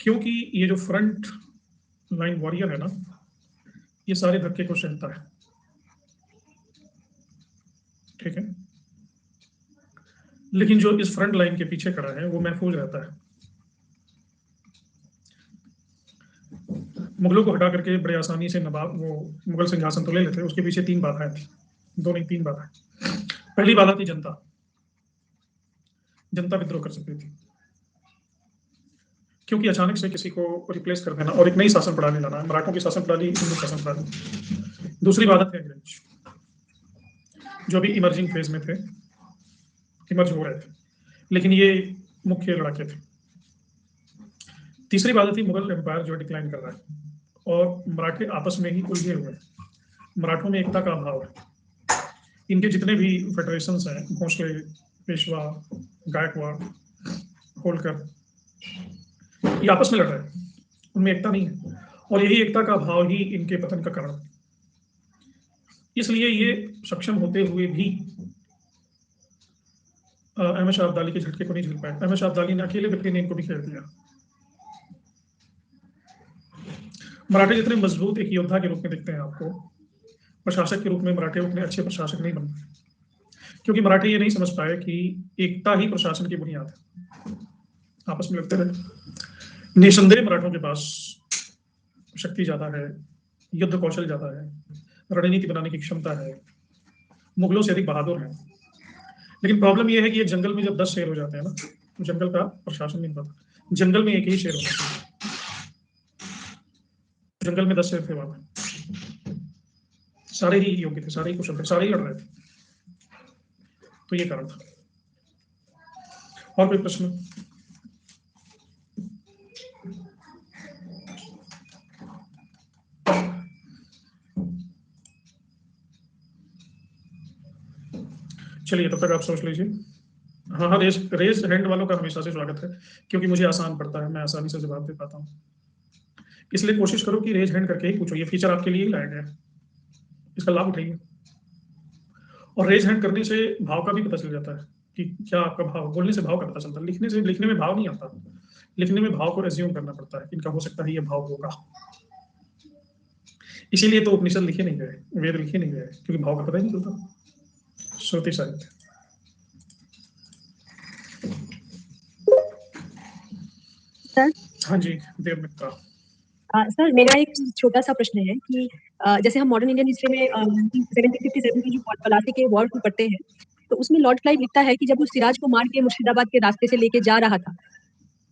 क्योंकि ये जो फ्रंट लाइन वॉरियर है ना, ये सारे धक्के को सहता है, ठीक है। लेकिन जो इस फ्रंट लाइन के पीछे खड़ा है वो महफूज रहता है। मुगलों को हटा करके बड़े आसानी से नवाब वो मुगल सिंहासन तो ले लेते, उसके पीछे 3 बाधाएं थी, 2 नहीं 3 बाधाएं। पहली बाधा थी जनता, जनता विद्रोह कर सकती थी, क्योंकि अचानक से किसी को रिप्लेस कर देना और एक नई शासन प्रणाली लाना है, मराठों की शासन प्रणाली, हिंदू शासन प्रणाली। दूसरी बाधा थे अंग्रेज, जो भी इमर्जिंग फेज में थे, इमर्ज हो रहे थे, लेकिन ये मुख्य लड़ाके थे। तीसरी बात थी मुगल एम्पायर जो डिक्लाइन कर रहा है और मराठे आपस में ही उलझे हुए हैं। मराठों में एकता का अभाव है। इनके जितने भी फेडरेशंस हैं, भोसले, पेशवा, गायकवाड़, होलकर, ये आपस में लड़ रहे हैं, उनमें एकता नहीं है और यही एकता का अभाव ही इनके पतन का कारण। इसलिए ये सक्षम होते हुए भी अहमद शाह अब्दाली के झटके को नहीं झेल पाए। अहमद शाह अब्दाली ने अकेले व्यक्ति ने इनको भी खेल दिया। मराठे जितने मजबूत एक योद्धा के रूप में दिखते हैं आपको, प्रशासक के रूप में मराठे उतने अच्छे प्रशासक नहीं बन पाए, क्योंकि मराठे ये नहीं समझ पाए कि एकता ही प्रशासन की बुनियाद है। आपस में लड़ते रहे। निसंदेह मराठों के पास शक्ति ज्यादा है, युद्ध कौशल ज्यादा है, रणनीति बनाने की क्षमता है, मुगलों से अधिक बहादुर है। लेकिन प्रॉब्लम यह है कि एक जंगल में जब 10 शेर हो जाते हैं ना, तो जंगल का प्रशासन नहीं होता। जंगल में एक ही शेर होता है, जंगल में 10 शेर थे, वहां सारे ही योग्य थे, सारे ही कुशल थे, सारे ही लड़ रहे थे। तो ये कारण था। और कोई प्रश्न? चलिए तब तक आप सोच लीजिए। हाँ हाँ, रेज हैंड वालों का हमेशा से स्वागत है, क्योंकि मुझे आसान पड़ता है, मैं आसानी से जवाब दे पाता हूँ। इसलिए कोशिश करो कि रेज हैंड करके ही पूछो, ये फीचर आपके लिए ही लाया गया है, इसका लाभ उठाइए। और रेज हैंड करने से भाव का भी पता चल जाता है कि क्या आपका भाव, बोलने से भाव का पता चलता है, लिखने में भाव नहीं आता। लिखने में भाव को एज्यूम करना पड़ता है, इनका हो सकता है ये भाव होगा। इसीलिए तो उपनिषद लिखे नहीं गए, वेद लिखे नहीं गए, क्योंकि भाव का पता ही नहीं चलता। श्रुति साहित्य। सर। हाँ जी, देव मित्रा। सर मेरा एक छोटा सा प्रश्न है कि जैसे हम मॉडर्न इंडियन हिस्ट्री में 1757 की जो पलासी के वॉर को पढ़ते हैं, तो उसमें लॉर्ड क्लाइव लिखता है कि जब वो सिराज को मार के मुर्शिदाबाद के रास्ते से लेके जा रहा था,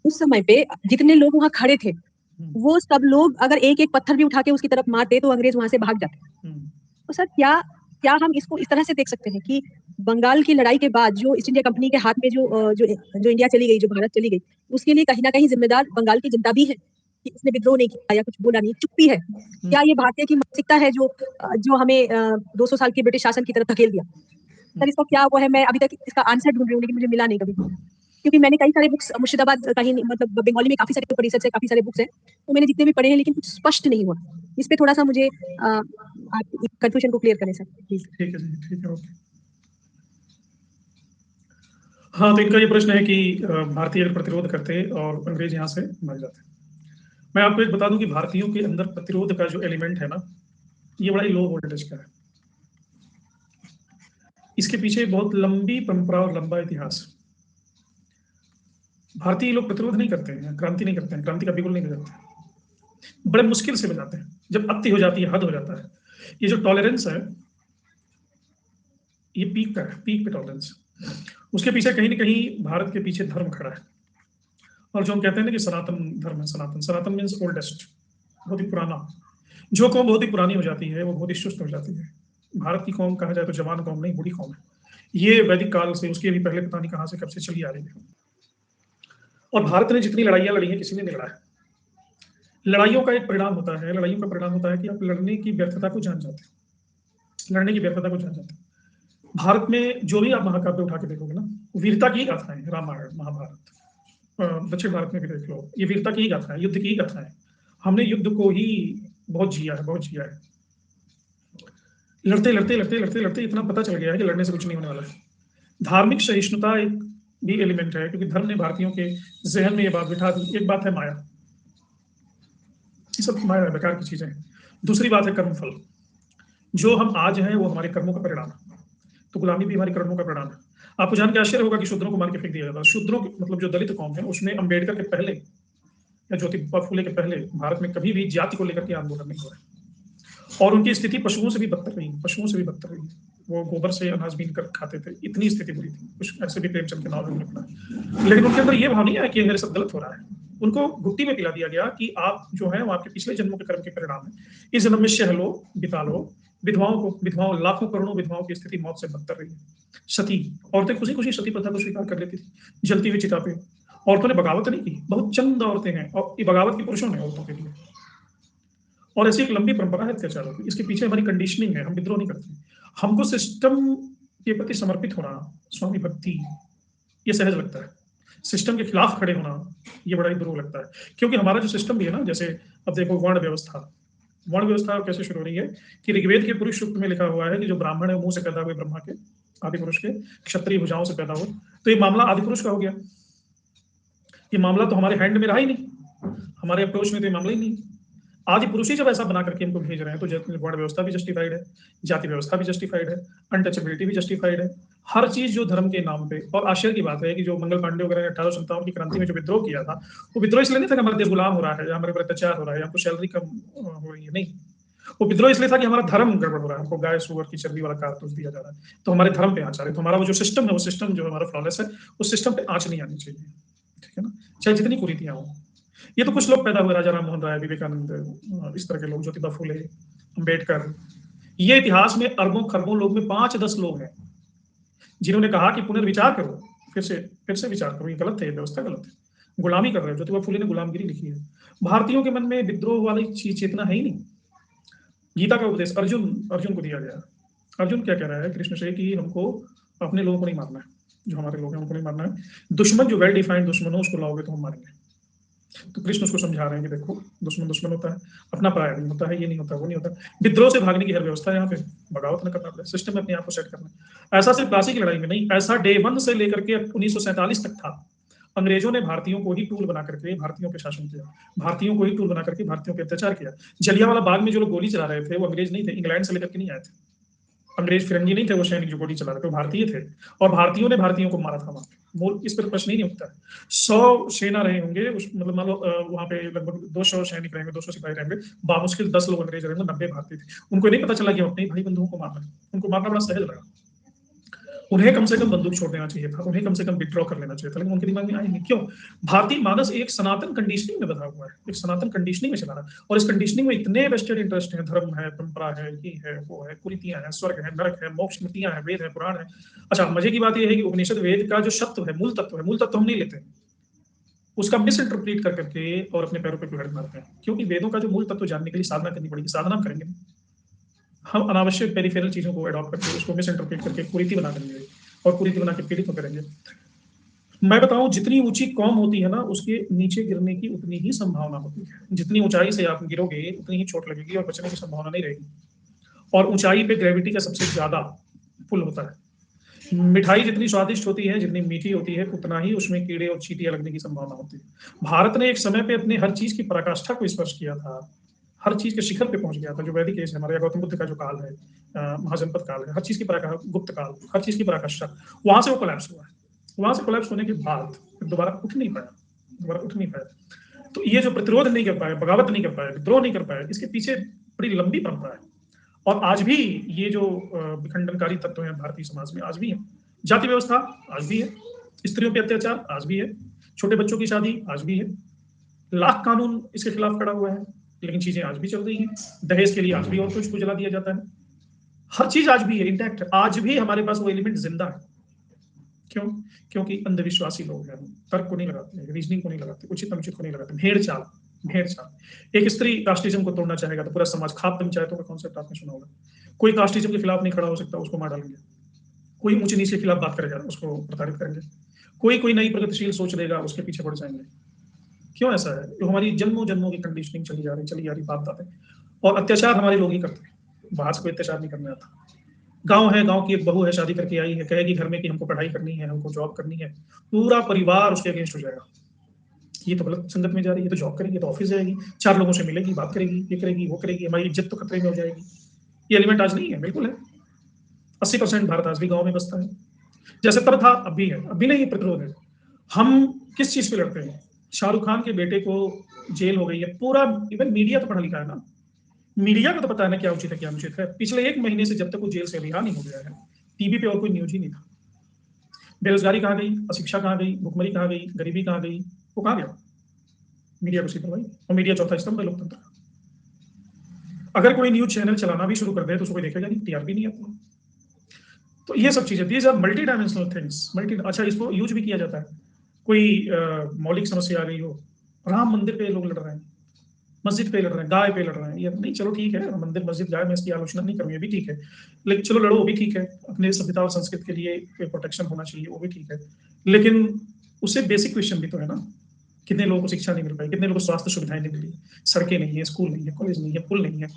उस समय पे जितने लोग वहां खड़े थे वो सब लोग अगर एक एक पत्थर भी उठा के उसकी तरफ मारते तो अंग्रेज वहां से भाग जाते। तो सर क्या हम इसको इस तरह से देख सकते हैं कि बंगाल की लड़ाई के बाद जो ईस्ट इंडिया कंपनी के हाथ में जो इंडिया चली गई, जो भारत चली गई, उसके लिए कहीं ना कहीं जिम्मेदार बंगाल की जनता भी है कि इसने विद्रोह नहीं किया या कुछ बोला नहीं, चुप्पी है। क्या ये भारतीय की मानसिकता है जो हमें 200 साल के ब्रिटिश शासन की तरफ धकेल दिया? सर इसका क्या वो है, मैं अभी तक इसका आंसर ढूंढ रही हूँ लेकिन मुझे मिला नहीं कभी, क्योंकि मैंने कई सारे बुक्स मुर्शिदाबाद कहीं मतलब बंगाली में काफी सारे रिसर्च है, काफी सारे बुक्स हैं, तो मैंने जितने भी पढ़े हैं लेकिन कुछ स्पष्ट नहीं हुआ। इस पे थोड़ा सा मुझे आप कंफ्यूजन को क्लियर करें सर प्लीज। ठीक है जी, ठीक है, ओके। हाँ, तो इनका ये प्रश्न है कि भारतीय अगर प्रतिरोध करते और अंग्रेज यहाँ से भाग जाते। मैं आपको एक बता दूं कि भारतीयों के अंदर प्रतिरोध का जो एलिमेंट है ना, ये बड़ा ही लो वोल्टेज का है। इसके पीछे बहुत लंबी परंपरा और लंबा इतिहास। भारतीय लोग प्रतिरोध नहीं करते हैं, क्रांति नहीं करते हैं, क्रांति का बिल्कुल नहीं करते, बड़े मुश्किल से बजाते हैं। जब अति हो जाती है, हद हो जाता है, ये जो टॉलरेंस है, ये पीक का है, पीक पे टॉलरेंस। उसके पीछे कहीं ना कहीं भारत के पीछे धर्म खड़ा है। और जो हम कहते हैं ना कि सनातन धर्म है, सनातन मीन्स ओल्डेस्ट, बहुत ही पुराना। जो कौम बहुत ही पुरानी हो जाती है वो बहुत ही सुस्त हो जाती है। भारत की कौम कहा जाए तो जवान कौम नहीं, बूढ़ी कौम है। ये वैदिक काल से, उसके भी पहले पता नहीं कहाँ से कब से चली आ रही है। और भारत ने जितनी लड़ाइयाँ लड़ी हैं, किसी ने नहीं लड़ा है। लड़ाइयों का एक परिणाम होता है, लड़ाइयों का परिणाम होता है कि आप लड़ने की व्यर्थता को जान जाते हैं, लड़ने की व्यर्थता को जान जाते हैं। भारत में जो भी आप महाकाव्य उठा के देखोगे ना, वीरता की गाथाएं, रामायण, महाभारत, दक्षिण भारत में भी देख लो, ये वीरता की गाथा है, युद्ध की गाथा है। हमने युद्ध को ही बहुत जिया है, बहुत जिया है। लड़ते लड़ते लड़ते लड़ते लड़ते इतना पता चल गया है कि लड़ने से कुछ नहीं होने वाला है। धार्मिक सहिष्णुता एक भी एलिमेंट है, क्योंकि धर्म ने भारतीयों के जहन में ये बात बिठा दी। एक बात है माया, ये सब हमारे बेकार की चीजें हैं। दूसरी बात है कर्मफल। जो हम आज हैं वो हमारे कर्मों का परिणाम है, तो गुलामी भी हमारे कर्मों का परिणाम है। आपको जान के आश्चर्य होगा कि शूद्रों को मार के फेंक दिया जाता है। शूद्रों मतलब जो दलित कौम है, उसमें अंबेडकर के पहले या ज्योतिबा फूले के पहले भारत में कभी भी जाति को लेकर के आंदोलन नहीं हुआ है। और उनकी स्थिति पशुओं से भी बदतर रही, पशुओं से भी बदतर रही। वो गोबर से अनाज बीन कर खाते थे, इतनी स्थिति बुरी थी। कुछ ऐसे भी प्रेमचंद के नावल में पढ़ा, लेकिन उनके अंदर ये भाव नहीं आया कि मेरे साथ गलत हो रहा है। उनको घुट्टी में पिला दिया गया कि आप जो है वो आपके पिछले जन्मों के कर्म के परिणाम है, इस जन्म में शह लो, बिता लो। विधवाओं लाखों करोड़ों विधवाओं की स्थिति मौत से बदतर रही है। सती औरतें खुशी खुशी सती प्रथा को स्वीकार कर लेती थी, जलती हुई चिता पे। औरतों ने बगावत नहीं की, बहुत चंद औरतें हैं, और ये बगावत की पुरुषों ने औरतों के लिए। और ऐसी एक लंबी परंपरा है अत्याचारों की। इसके पीछे हमारी कंडीशनिंग है, हम विद्रोह नहीं करते। हमको सिस्टम के प्रति समर्पित होना, स्वामी भक्ति, ये सहज लगता है। सिस्टम के खिलाफ खड़े होना ये बड़ा ही दुरूह लगता है, क्योंकि हमारा जो सिस्टम भी है ना, जैसे अब देखो वर्ण व्यवस्था कैसे शुरू हो रही है कि ऋग्वेद के पुरुष सूक्त में लिखा हुआ है कि जो ब्राह्मण है मुंह से पैदा हुए ब्रह्मा के, आदि पुरुष के, क्षत्रिय भुजाओं से पैदा हुए। तो ये मामला आदि पुरुष का हो गया। ये मामला तो हमारे हैंड में रहा ही नहीं, हमारे अप्रोच में तो ये मामला ही नहीं। आदि पुरुष ही जब ऐसा बना करके हमको भेज रहे हैं, तो वर्ण व्यवस्था भी जस्टिफाइड है, जाति व्यवस्था भी जस्टिफाइड है, अनटचेबिलिटी भी जस्टिफाइड है। हर चीज जो धर्म के नाम पे। और आश्चर्य की बात है कि जो मंगल पांडे वगैरह ने 1857 की क्रांति में जो विद्रोह किया था, वो विद्रोह इसलिए नहीं था कि हमारा देश गुलाम हो रहा है या हमारे पर अत्याचार हो रहा है या हमको सैलरी कम हो रही है, नहीं। वो विद्रोह इसलिए था कि हमारा धर्म गड़बड़ हो रहा है, हमको गाय सुअर की चर्बी वाला कारतूस दिया जा रहा है, तो हमारे धर्म पे आँच आ रही है। तो हमारा वो जो सिस्टम है, वो सिस्टम जो हमारा फ्लॉलेस है, उस सिस्टम पे आँच नहीं आनी चाहिए, ठीक है ना, चाहे जितनी कुरीतियां हो। ये तो कुछ लोग पैदा हुए, राजा राम मोहन राय, विवेकानंद, इस तरह के लोग, ज्योतिबा फूले, अंबेडकर। ये इतिहास में अरबों खरबों लोग में 5-10 लोग हैं जिन्होंने कहा कि पुनर्विचार करो, फिर से विचार करो, ये गलत है, ये व्यवस्था गलत है, गुलामी कर रहे हो। ज्योतिबा फूले ने गुलामगिरी लिखी है। भारतीयों के मन में विद्रोह वाली चेतना है ही नहीं। गीता का उपदेश अर्जुन को दिया गया। अर्जुन क्या कह रहा है कृष्ण से कि हमको अपने लोगों को नहीं मारना है, जो हमारे लोग हैं उनको नहीं मारना है। दुश्मन जो वेल डिफाइंड दुश्मन हो उसको लाओगे तो हम मारेंगे। तो कृष्ण उसको समझा रहे हैं कि देखो, दुश्मन होता है, अपना पराया नहीं होता है, ये नहीं होता, वो नहीं होता। विद्रोह से भागने की हर व्यवस्था है यहाँ पे, बगावत न करना पड़े, सिस्टम में अपने आप को सेट करना। ऐसा सिर्फ प्लासी की लड़ाई में नहीं, ऐसा डे 1 से लेकर के 1947 तक था। अंग्रेजों ने भारतीयों को ही टूल बना करके भारतीयों पे शासन किया, भारतीयों को ही टूल बना करके भारतीयों पे अत्याचार किया। जलियांवाला बाग में जो लोग गोली चला रहे थे वो अंग्रेज नहीं थे, इंग्लैंड से लेकर के नहीं आए थे, अंग्रेज फिरंगी नहीं थे वो सैनिक जो गोली चला रहे थे, भारतीय थे। और भारतीयों ने भारतीयों को मारा था वहां पे, मूल इस पर प्रश्न ही नहीं उठता है। 100 सेना रहे होंगे उस, मतलब मान लो वहां पे लगभग 200 सैनिक रहेंगे, 200 सिपाही रहेंगे, बामुश्किल 10 लोग अंग्रेज रहेंगे, 90 भारतीय थे। उनको नहीं पता चला कि अपने भाई बंधुओं को मारना है, उनको मारना बड़ा सहज लगा। उन्हें कम से कम बंदूक छोड़ देना चाहिए था, उन्हें कम से कम विड्रॉ कर लेना चाहिए था, लेकिन उनके दिमाग में आएंगे क्यों? भारतीय मानस एक सनातन कंडीशनिंग में बधा हुआ है, एक सनातन कंडीशनिंग में चला रहा है। और इस कंडीशनिंग में इतने वेस्टेड इंटरेस्ट है, धर्म है, परंपरा है, ये है, वो है, कुरीतियां हैं, स्वर्ग है, नरक है, मोक्ष, स्मृतियां है, वेद है, पुराण है। अच्छा, मजे की बात यह है कि उपनिषद वेद का जो सत्व है, मूल तत्व हम नहीं लेते, उसका मिस इंटरप्रीट कर करके और अपने पैरों पे कुल्हाड़ी मारते हैं। क्योंकि वेदों का जो मूल तत्व जानने के लिए साधना करनी पड़ेगी, साधना करेंगे, हम अनावश्यक पेरिफेरल चीजों को अडॉप्ट करके उसको मिस इंटरप्रेट करके कुरीति बना देंगे और कुरीति बना के पीड़ित होकर करेंगे। मैं बताऊं, जितनी ऊंची कौम होती है ना, उसके नीचे गिरने की उतनी ही संभावना होती है। जितनी ऊंचाई से आप गिरोगे उतनी ही चोट लगेगी और बचने की संभावना नहीं रहेगी। और ऊंचाई पे ग्रेविटी का सबसे ज्यादा पुल होता है। मिठाई जितनी स्वादिष्ट होती है, जितनी मीठी होती है, उतना ही उसमें कीड़े और चींटियां लगने की संभावना होती है। भारत ने एक समय पे अपने हर चीज की पराकाष्ठा को स्पर्श किया था, हर चीज के शिखर पे पहुंच गया था। जो वैदिक एज है हमारे, गौतम बुद्ध का जो काल है, महाजनपद काल है, हर चीज की गुप्त काल, हर चीज की पराकाष्ठा, वहां से वो कोलैप्स हुआ है। वहां से कोलैप्स होने के बाद दोबारा उठ नहीं पाया। तो ये जो प्रतिरोध नहीं कर पाए, बगावत नहीं कर पाए, विद्रोह नहीं कर पाए, इसके पीछे बड़ी लंबी परंपरा है। और आज भी ये जो विखंडनकारी तत्व हैं भारतीय समाज में आज भी है। जाति व्यवस्था आज भी है, स्त्रियों पे अत्याचार आज भी है, छोटे बच्चों की शादी आज भी है, लाख कानून इसके खिलाफ खड़ा हुआ है, लेकिन चीजें आज भी चल रही हैं। दहेज के लिए आज भी और कुछ को जला दिया जाता है। हर चीज आज भी है, इंटैक्ट है। आज भी हमारे पास वो एलिमेंट जिंदा है। क्यों? क्योंकि अंधविश्वासी लोग हैं, तर्क को नहीं लगाते, रीजनिंग को नहीं लगाते, उचित अनुचित को नहीं लगाते, भेड़ चाल। एक स्त्री कास्टिज्म को तोड़ना चाहेगा तो पूरा समाज, खाप पंचायतों का कॉन्सेप्ट आपने सुना होगा। कोई कास्टिज्म के खिलाफ नहीं खड़ा हो सकता, उसको मार डालेंगे। कोई ऊंच नीच के खिलाफ बात करेगा, उसको प्रताड़ित करेंगे। कोई नई प्रगतिशील सोच देगा, उसके पीछे पड़ जाएंगे। क्यों ऐसा है? तो हमारी जन्मों की कंडीशनिंग चली जा रही बात आते। और अत्याचार हमारे लोग ही करते हैं, बाहर से कोई अत्याचार नहीं करने आता। गांव है, गांव की एक बहू है, शादी करके आई है, कहेगी घर में कि हमको पढ़ाई करनी है, हमको जॉब करनी है, पूरा परिवार उसके अगेंस्ट हो जाएगा। ये तो गलत संगत में जा रही है, ये तो जॉब करेगी, ये तो ऑफिस जाएगी, 4 लोगों से मिलेगी, बात करेगी, ये करेगी, वो करेगी, हमारी इज्जत तो खतरे में हो जाएगी। ये एलिमेंट आज नहीं है, बिल्कुल है। 80% भारत आज भी गाँव में बसता है। जैसे तब था, अब भी है, अब भी नहीं है प्रतिरोध है। हम किस चीज़ पे लड़ते हैं? शाहरुख खान के बेटे को जेल हो गई है, पूरा इवन मीडिया तो पढ़ा लिखा है ना, मीडिया को तो पता है ना क्या उचित है क्या अनुचित है। पिछले 1 महीने से जब तक वो जेल से रिहा नहीं हो गया है, टीवी पे और कोई न्यूज़ ही नहीं था। बेरोजगारी कहाँ गई, अशिक्षा कहाँ गई, भुखमरी कहाँ गई, गरीबी कहाँ गई, वो कहाँ गया? मीडिया को सिर्फ भाई, और मीडिया चौथा स्तंभ है लोकतंत्र का। अगर कोई न्यूज चैनल चलाना भी शुरू कर दे तो उसको कोई देखेगा नहीं, टीआरपी नहीं आता। तो ये सब चीजें, these are multi dimensional things, multi. अच्छा, इसको यूज भी किया जाता है, कोई मौलिक समस्या आ गई हो, राम मंदिर पे लोग लड़ रहे हैं, मस्जिद पे लड़ रहे हैं, गाय पे लड़ रहे हैं, ये नहीं, चलो ठीक है, मंदिर मस्जिद गाय, मैं इसकी आलोचना नहीं करूँ, ये भी ठीक है, लेकिन चलो लड़ो, वो भी ठीक है, अपने सभ्यता और संस्कृति के लिए प्रोटेक्शन होना चाहिए, वो भी ठीक है, लेकिन उससे बेसिक क्वेश्चन भी तो है ना, कितने लोगों को शिक्षा नहीं मिल पाई, कितने लोगों को स्वास्थ्य सुविधाएं नहीं मिली, सड़कें नहीं है, स्कूल नहीं है, कॉलेज नहीं है, पुल नहीं है,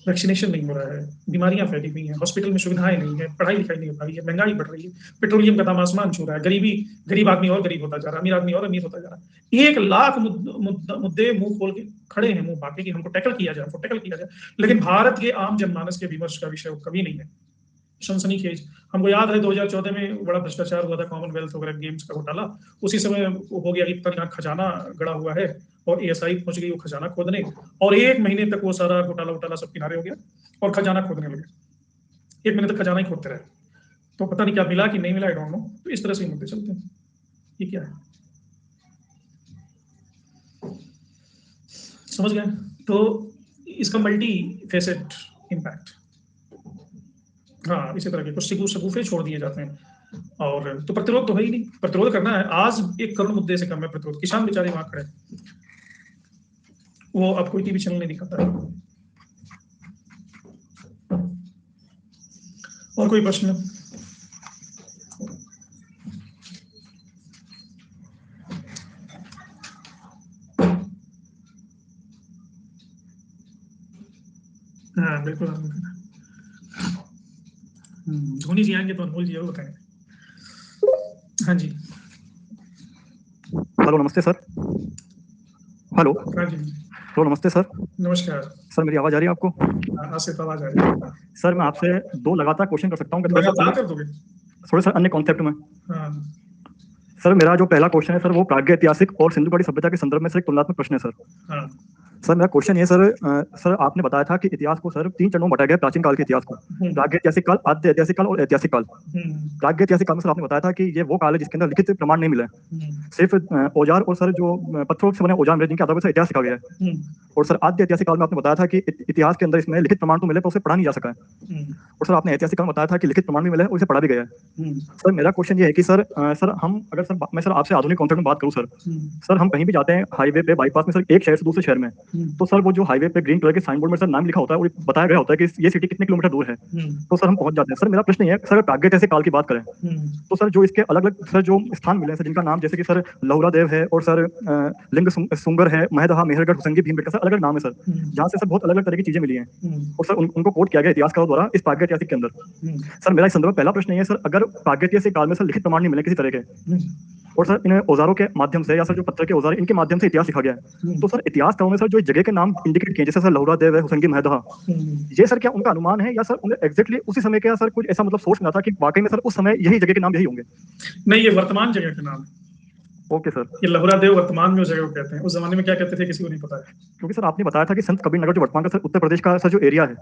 वैक्सीनेशन नहीं हो रहा है, बीमारियां फैली हुई हैं, हॉस्पिटल में सुविधाएं नहीं है, पढ़ाई लिखाई नहीं हो पा रही है, महंगाई बढ़ रही है, पेट्रोलियम का दाम आसमान छू रहा है, गरीब आदमी और गरीब होता जा रहा है, अमीर आदमी और अमीर होता जा रहा है। 1 लाख मुद्दे मुंह खोल के खड़े हैं, मुंह बाकी कि हमको टैकल किया जाए, हमको टैकल किया जाए, लेकिन भारत के आम जनमानस के विमर्श का विषय कभी नहीं है। सनसनीखेज, हमको याद है 2014 में बड़ा भ्रष्टाचार हुआ था, कॉमनवेल्थ वगैरह गेम्स का घोटाला, उसी समय हो गया कि पता नहीं खजाना गड़ा हुआ है, और एएसआई पहुंच गई वो खजाना खोदने, और 1 महीने तक वो सारा घोटाला सब किनारे हो गया और खजाना खोदने लगे, 1 महीने तक खजाना ही खोदते रहे, तो पता नहीं क्या मिला कि नहीं मिला, आई डोंट नो। तो इस तरह से मुद्दे चलते हैं। ये क्या है, समझ गए? तो इसका मल्टी फेसेट इम्पैक्ट, हाँ, इसी तरह के कुछ शगुफे छोड़ दिए जाते हैं, और तो प्रतिरोध तो है ही नहीं, प्रतिरोध करना है। आज 1 करोड़ मुद्दे से कम है प्रतिरोध, किसान बेचारे वहां खड़े, वो अब कोई टीवी चैनल नहीं दिखाता है। और कोई प्रश्न? हाँ बिल्कुल, धोनी जी आएंगे तो अनमोल जी जरूर बताएंगे। हाँ जी, हेलो नमस्ते सर। हेलो। हाँ जी, हेलो नमस्ते सर। नमस्कार सर मेरी आवाज़ आ रही है आपको? हाँ, से तो आवाज आ रही है। सर मैं आपसे 2 लगातार क्वेश्चन कर सकता हूँ? लगातार कर दोगे? थोड़े सर अन्य कॉन्सेप्ट में। हाँ, सर मेरा जो पहला क्वेश्चन है सर, वो प्राज्ञ ऐतिहासिक और सिंधु घाटी सभ्यता के संदर्भ में सर एक तुलनात्मक प्रश्न है सर। हाँ, सर मेरा क्वेश्चन ये सर, सर आपने बताया था कि इतिहास को सर 3 चरणों में बांटा गया, प्राचीन काल के इतिहास को, प्राज्ञ ऐतिहासिक काल, आद्य ऐतिहासिक काल और ऐतिहासिक काल। प्राज्ञ ऐतिहासिक काल में सर आपने बताया था कि ये वो काल है जिसके अंदर लिखित प्रमाण नहीं मिले, सिर्फ औजार और सर जो पत्थरों से बने औजार मिले जिनके आधार पर इतिहास लिखा गया है। और सर आद्य ऐतिहासिक काल में आपने बताया था कि इतिहास के अंदर इसमें लिखित प्रमाण तो मिले पर उसे पढ़ा नहीं जा सका है। और सर आपने ऐतिहासिक काल में बताया था कि लिखित प्रमाण भी मिले और उसे पढ़ा भी गया है। सर मेरा क्वेश्चन ये है कि सर हम अगर सर मैं सर आपसे आधुनिक कॉन्सेप्ट में बात करूं सर हम कहीं भी जाते हैं हाईवे पे, बाईपास में सर, एक शहर से दूसरे शहर में, तो सर वो जो हाईवे पे ग्रीन कलर के साइन बोर्ड में सर नाम लिखा होता है और बताया गया होता है कि ये सिटी कितने किलोमीटर दूर है, तो सर हम पहुंच जाते हैं। सर मेरा प्रश्न ये है, सर अगर प्राज्ञ ऐतिहासिक काल की बात करें तो सर जो इसके अलग अलग सर जो स्थान मिले हैं सर, जिनका नाम जैसे कि सर लहुरा देव है और सर लिंग सुंगर है, महदहा, मेहरगढ़, हुसंगी, भीमबेटका, सर अलग अलग नाम है सर, जहाँ से सर बहुत अलग अलग तरह की चीजें मिली हैं और सर उनको कोट किया गया इतिहासकारों द्वारा इस प्राज्ञ ऐतिहासिक के अंदर। सर मेरा इस संदर्भ में पहला प्रश्न ये है सर, अगर प्राज्ञ ऐतिहासिक काल में सर लिखित प्रमाण नहीं मिले किसी तरह के और सर इन औजारों के माध्यम से या सर जो पत्थर के औजार इनके माध्यम से इतिहास लिखा गया है, तो सर इतिहासकारों में सर जो जगह के नाम इंडिकेट किए जैसे सर लहुरा देव है, हुसंगी, महदहा, ये सर क्या उनका अनुमान है या सर उन्हें एग्जैक्टली उसी समय का सर कुछ ऐसा मतलब सोच मिला था कि वाकई में सर उस समय यही जगह के नाम यही होंगे? नहीं, ये वर्तमान जगह के नाम है। Okay sir. ये लहुरा देव वर्तमान में उस जगह को कहते हैं, उस जमाने में क्या कहते थे किसी को नहीं पता है। क्योंकि सर आपने बताया था कि संत कबीर नगर जो वर्तमान का सर उत्तर प्रदेश का सर जो एरिया है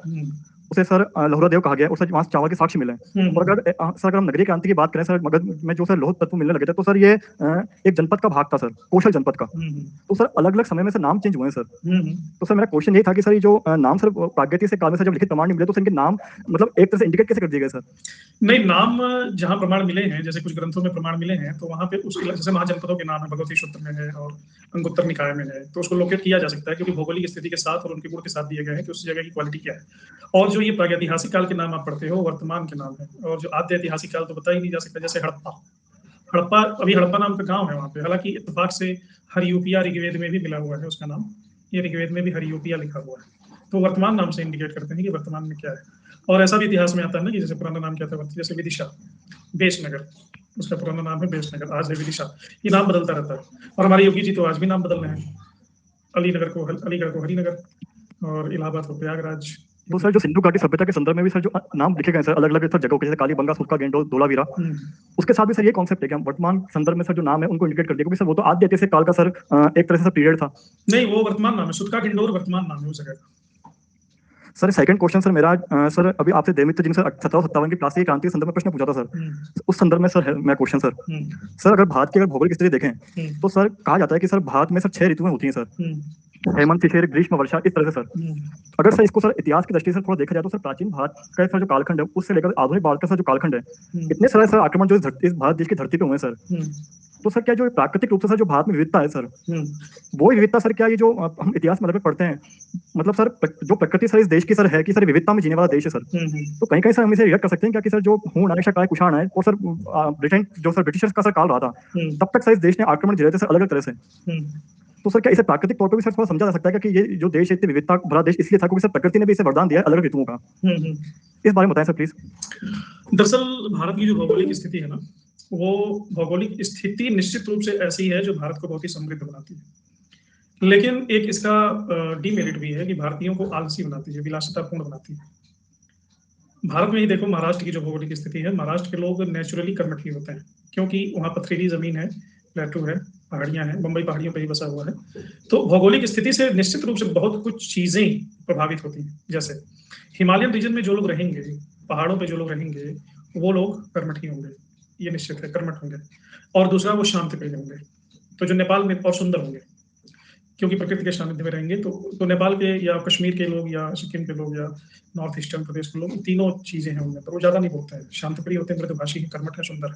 उसे सर लहुरा देव कहा गया और सर वहाँ चावल के साक्ष्य मिले हैं। और अगर हम नगरीय क्रांति की बात करें सर, मगध में जो सर लौह तत्व मिलने लगे थे, तो सर ये एक जनपद का भाग था सर, कौशल जनपद का, तो सर अलग अलग समय में सर नाम चेंज हुए हैं सर। तो सर मेरा क्वेश्चन यही था कि सर ये जो नाम सर प्रागैतिहासिक से काल में सर जब लिखित प्रमाण नहीं मिले तो सर इनके नाम मतलब एक तरह से इंडिकेट कैसे कर दिए गए सर? नहीं, नाम जहाँ प्रमाण मिले हैं, जैसे कुछ ग्रंथों में प्रमाण मिले हैं, तो वहाँ पे उसके जैसे महाजनपदों के नाम है, भगवती सूत्र में है और अंगुत्तर निकाय में है, तो उसको लोकेट किया जा सकता है क्योंकि भौगोलिक स्थिति के साथ और उनके गुण के साथ दिए गए हैं कि उस जगह की क्वालिटी क्या है। और जो ये प्रागैतिहासिक काल के नाम आप पढ़ते हो वर्तमान के नाम है, और जो आद्य ऐतिहासिक काल तो बता ही नहीं जा सकता। जैसे हड़प्पा अभी हड़प्पा नाम का गाँव है वहाँ पे, हालांकि इत्तेफाक से हरियूपिया ऋग्वेद में भी मिला हुआ है उसका नाम, ये ऋग्वेद में भी हरियूपिया लिखा हुआ है, तो वर्तमान नाम से इंडिकेट करते हैं कि वर्तमान में क्या है। और ऐसा भी इतिहास में आता है ना कि जैसे पुराना नाम क्या था, जैसे विदिशा, बेशनगर, उसका पुराना नाम है बेसनगर, आज है विदिशा। ये नाम बदलता रहता है। और हमारे योगी जी तो आज भी नाम बदल रहे हैं, अलीगढ़ को हरिनगर और इलाहाबाद को प्रयागराज। तो सर जो सिंधु घाटी सभ्यता के संदर्भ में भी सर जो नाम लिखे गए सर अलग अलग सर जगहों के, जैसे कालीबंगा, सुरका, गेंडोल, धोलावीरा, उसके साथ भी सर ये कॉन्सेप्ट है कि हम वर्तमान संदर्भ में सर जो नाम है उनको इंडिकेट कर दिया, क्योंकि सर वो तो आद्य ऐतिहासिक काल का सर एक तरह से पीरियड था। नहीं, वो वर्तमान नाम है, सुरका गेंडोल वर्तमान नाम है उस जगह का। सर सेकंड क्वेश्चन सर मेरा, सर अभी आपसे देवमित्र जी ने सर 1757 की प्लासी क्रांति के संदर्भ में प्रश्न पूछा था सर, उस संदर्भ में सर है मेरा क्वेश्चन सर अगर भारत की अगर भौगोलिक स्थिति देखें तो सर कहा जाता है कि सर भारत में सर 6 ऋतुएं होती हैं सर, हेमंत, शिशिर, ग्रीष्म, वर्षा, इस तरह से सर। अगर सर इसको सर इतिहास की दृष्टि से थोड़ा देखा जाए तो सर प्राचीन भारत का सर जो कालखंड है उससे लेकर आधुनिक भारत का सर जो कालखंड है, इतने सारे सर आक्रमण जो इस भारत देश की धरती पे हुए सर, तो सर क्या जो प्राकृतिक रूप से सर जो भारत में विविधता है सर, वो विविधता सर क्या ये जो हम इतिहास में पढ़ते हैं, मतलब सर जो प्रकृति सर इस देश की सर है कि सर विविधता में जीने वाला देश है सर, तो कहीं कहीं सर हम इसे रिलेट कर सकते हैं क्या कि सर जो हूण आने का कुषाण है और सर ब्रिटेन जो सर ब्रिटिशर्स का सर काल रहा था, तब तक सर इस देश ने आक्रमण झेले थे सर अलग अलग तरह से, तो सर क्या इसे प्राकृतिक तौर पर भी सर थोड़ा समझा जा सकता है कि ये जो देश है इतनी विविधता भरा देश इसलिए था क्योंकि सर प्रकृति ने भी इसे वरदान दिया है अलग ऋतुओं का। इस बारे में बताएं सर प्लीज। दरअसल भारत की जो भौगोलिक स्थिति है ना, वो भौगोलिक स्थिति निश्चित रूप से ऐसी है जो भारत को बहुत ही समृद्ध बनाती है, लेकिन एक इसका डीमेरिट भी है कि भारतीयों को आलसी बनाती है, विलासितापूर्ण बनाती है। भारत में ही देखो महाराष्ट्र की जो भौगोलिक स्थिति है, महाराष्ट्र के लोग नेचुरली कर्मठी होते हैं क्योंकि वहाँ पथरीली जमीन है, प्लेटू है, पहाड़ियां हैं, बंबई पहाड़ियों पर ही बसा हुआ है, तो भौगोलिक स्थिति से निश्चित रूप से बहुत कुछ चीजें प्रभावित होती हैं। जैसे हिमालयन रीजन में जो लोग रहेंगे, पहाड़ों पे जो लोग रहेंगे, वो लोग कर्मठी होंगे, ये निश्चित है, कर्मठ होंगे। और दूसरा वो शांतिप्रिय होंगे। तो जो नेपाल में और सुंदर होंगे क्योंकि प्रकृति के सानिध्य में रहेंगे, तो नेपाल के या कश्मीर के लोग या सिक्किम के लोग या नॉर्थ ईस्टर्न प्रदेश के लोग, तीनों चीजें हैं उनमें, पर वो ज्यादा नहीं बोलते हैं, शांतिप्रिय होते हैं, मृदुभाषी हैं, कर्मठ है, सुंदर है।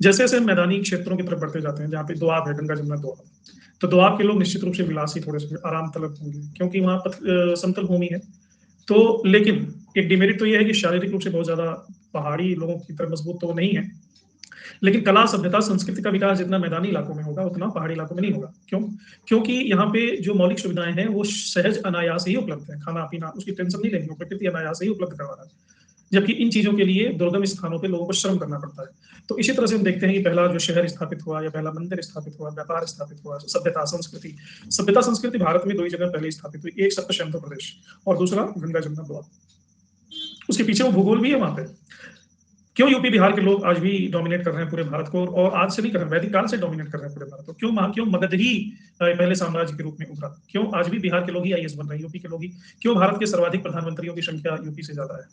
जैसे जैसे मैदानी क्षेत्रों की तरफ बढ़ते जाते हैं जहाँ पे दोआब है, गंगा जमुना दोआब, तो दोआब के लोग निश्चित रूप से विलासी, थोड़े से आराम तलब होंगे क्योंकि वहाँ समतल भूमि है। तो लेकिन एक डिमेरिट तो ये है कि शारीरिक रूप से बहुत ज्यादा पहाड़ी लोगों की तरह मजबूत तो नहीं है, लेकिन कला, सभ्यता, संस्कृति का विकास जितना मैदानी इलाकों में होगा उतना पहाड़ी इलाकों में नहीं होगा। क्यों? क्योंकि यहाँ पे जो मौलिक सुविधाएं हैं वो सहज अनायास ही उपलब्ध है, खाना पीना उसकी टेंशन नहीं लेनी, प्रकृति अनायास ही उपलब्ध करवा रहा है, जबकि इन चीजों के लिए दुर्गम स्थानों पे लोगों को श्रम करना पड़ता है। तो इसी तरह से हम देखते हैं कि पहला जो शहर स्थापित हुआ या पहला मंदिर स्थापित हुआ, व्यापार स्थापित हुआ, सभ्यता संस्कृति भारत में दो ही जगह पहले स्थापित हुई, एक सप्त शैंतो प्रदेश और दूसरा गंगा जमुना दोआब। उसके पीछे वो भूगोल भी है वहां पे। क्यों यूपी बिहार के लोग आज भी डोमिनेट कर रहे हैं पूरे भारत को, और आज से नहीं कर रहे हैं, वैदिक काल से डोमिनेट कर रहे हैं पूरे भारत को। क्यों मगध ही पहले साम्राज्य के रूप में उभरा? क्यों आज भी बिहार के लोग ही आईएएस बन रहे हैं, यूपी के लोग ही? क्यों भारत के सर्वाधिक प्रधानमंत्रियों की संख्या यूपी से ज्यादा है?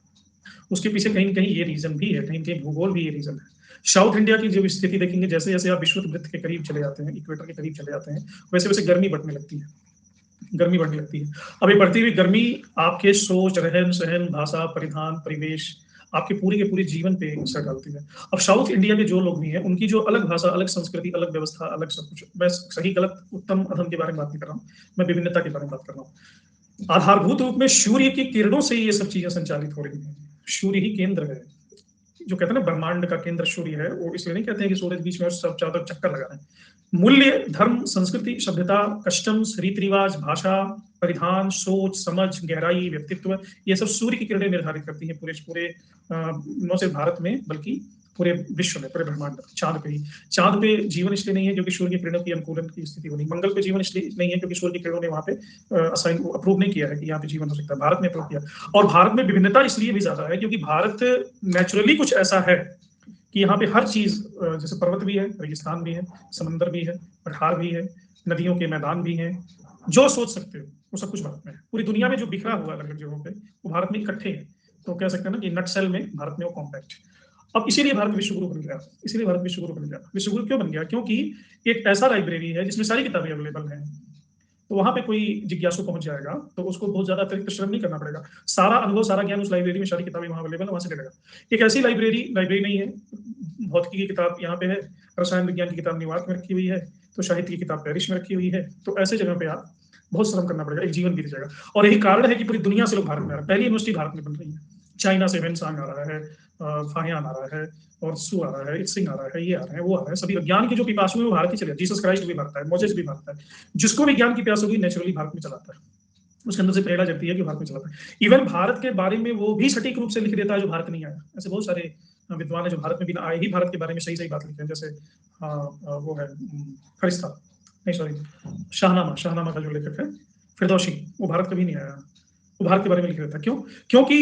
उसके पीछे कहीं न कहीं ये रीजन भी है, कहीं न कहीं भूगोल भी ये रीजन है। साउथ इंडिया की जो स्थिति देखेंगे, जैसे जैसे आप विषुवत वृत्त के करीब चले जाते हैं, इक्वेटर के करीब चले जाते हैं, वैसे वैसे गर्मी बढ़ने लगती है, गर्मी बढ़ने लगती है। अब ये बढ़ती हुई गर्मी आपके सोच, रहन सहन, भाषा, परिधान, परिवेश, आपके पूरे के पूरे जीवन पे असर डालती है। अब साउथ इंडिया के जो लोग भी हैं, उनकी जो अलग भाषा, अलग संस्कृति, अलग व्यवस्था, अलग सब कुछ, मैं सही गलत उत्तम अधम के बारे में बात नहीं कर रहा हूँ, मैं विभिन्नता के बारे में बात कर रहा हूँ। आधारभूत रूप में सूर्य की किरणों से ये सब चीजें संचालित हो रही हैं। सूर्य ही केंद्र है, जो कहते हैं ना ब्रह्मांड का केंद्र सूर्य है, वो इसलिए नहीं कहते हैं कि सूर्य बीच में सब चारों तरफ चक्कर लगा रहे हैं। मूल्य, धर्म, संस्कृति, सभ्यता, कस्टम्स, रीति रिवाज, भाषा, परिधान, सोच, समझ, गहराई, व्यक्तित्व, ये सब सूर्य की किरणें निर्धारित करती हैं पूरे न सिर्फ भारत में बल्कि पूरे विश्व में, पूरे ब्रह्मांड में। चांद पे जीवन इसलिए नहीं है क्योंकि सूर्य की किरणों की अनुकूलन की स्थिति होनी। मंगल पे जीवन इसलिए नहीं है क्योंकि सूर्य की किरणों ने वहां पे अप्रूव नहीं किया है कि यहाँ पे जीवन हो सकता है। भारत ने अप्रूव किया। और भारत में विभिन्नता इसलिए भी ज्यादा है क्योंकि भारत नेचुरली कुछ ऐसा है कि यहाँ पे हर चीज, जैसे पर्वत भी है, रेगिस्तान भी है, समंदर भी है, पठार भी है, नदियों के मैदान भी हैं, जो सोच सकते हो वो सब कुछ भारत में है। पूरी दुनिया में जो बिखरा हुआ अलग अलग जगहों पे, वो भारत में इकट्ठे हैं। तो कह सकते हैं ना कि नट सेल में भारत में वो कॉम्पैक्ट। अब इसीलिए भारत विश्वगुरु बन गया। विश्वगुरु क्यों बन गया? क्योंकि एक ऐसा लाइब्रेरी है जिसमें सारी किताबें अवेलेबल हैं। तो वहां पे कोई जिज्ञासु पहुंच जाएगा तो उसको बहुत ज्यादा अतिरिक्त श्रम नहीं करना पड़ेगा, सारा अनुभव, सारा ज्ञान उस लाइब्रेरी में, सारी किताबें वहां अवेलेबल है, वहां से ले लेगा। एक ऐसी लाइब्रेरी नहीं है, भौतिकी की किताब यहाँ पे है, रसायन विज्ञान की किताब न्यूयॉर्क में रखी हुई है, तो साहित्य की किताब पेरिस में रखी हुई है। तो ऐसे जगह पे आप बहुत श्रम करना पड़ेगा, एक जीवन बीत जाएगा। और यही कारण है कि पूरी दुनिया से लोग भारत में आ रहे हैं। पहली यूनिवर्सिटी भारत में बन रही है, चाइना से वेनसांग आ रहा है, फाहियान आ रहा है, और सू आ रहा है, इत्सिंग आ रहा है, ये आ रहे हैं, वो आ रहे हैं। सभी ज्ञान के जो पिपासु हैं वो भारत ही चले। जीसस क्राइस्ट भी भारत है, मोजेस भी भारत है। जिसको भी ज्ञान की प्यास होगी नेचुरली भारत में चलाता है, उसके अंदर से प्रेरणा जगती है कि भारत में चलाता है। इवन भारत के बारे में वो भी सटीक रूप से लिख देता है जो भारत नहीं आया। ऐसे बहुत सारे विद्वान है जो भारत में बिना आए ही भारत के बारे में सही सही बात लिखते हैं, जैसे वो है फरिश्ता, नहीं सॉरी, शाहनामा का जो लेखक है फिरदौसी, वो भारत कभी नहीं आया, वो भारत के बारे में लिख रहा था। क्यों? क्योंकि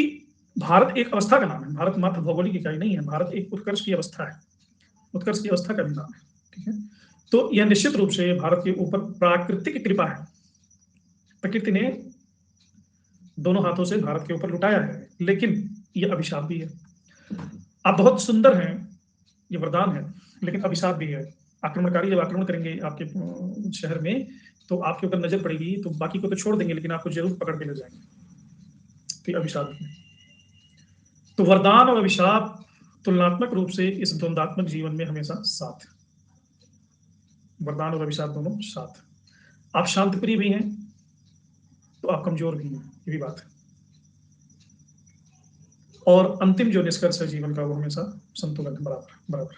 भारत एक अवस्था का नाम है, भारत मात्र भौगोलिक इकाई नहीं है, भारत एक उत्कर्ष की अवस्था है, उत्कर्ष की अवस्था का भी नाम है, ठीक है। तो यह निश्चित रूप से भारत के ऊपर प्राकृतिक कृपा है, प्रकृति ने दोनों हाथों से भारत के ऊपर लुटाया है, लेकिन यह अभिशाप भी है। आप बहुत सुंदर हैं, ये वरदान है, लेकिन अभिशाप भी है। आक्रमणकारी जब आक्रमण करेंगे आपके शहर में, तो आपके ऊपर नजर पड़ेगी, तो बाकी को तो छोड़ देंगे, लेकिन आपको जरूर पकड़ के ले जाएंगे, तो अभिशाप भी है। तो वरदान और अभिशाप तुलनात्मक रूप से इस द्वंदात्मक जीवन में हमेशा साथ, वरदान और अभिशाप दोनों साथ। आप शांतिप्रिय भी हैं तो आप कमजोर भी हैं, ये भी बात है। और अंतिम जो निष्कर्ष है जीवन का, वो हमेशा संतुलन है, बराबर।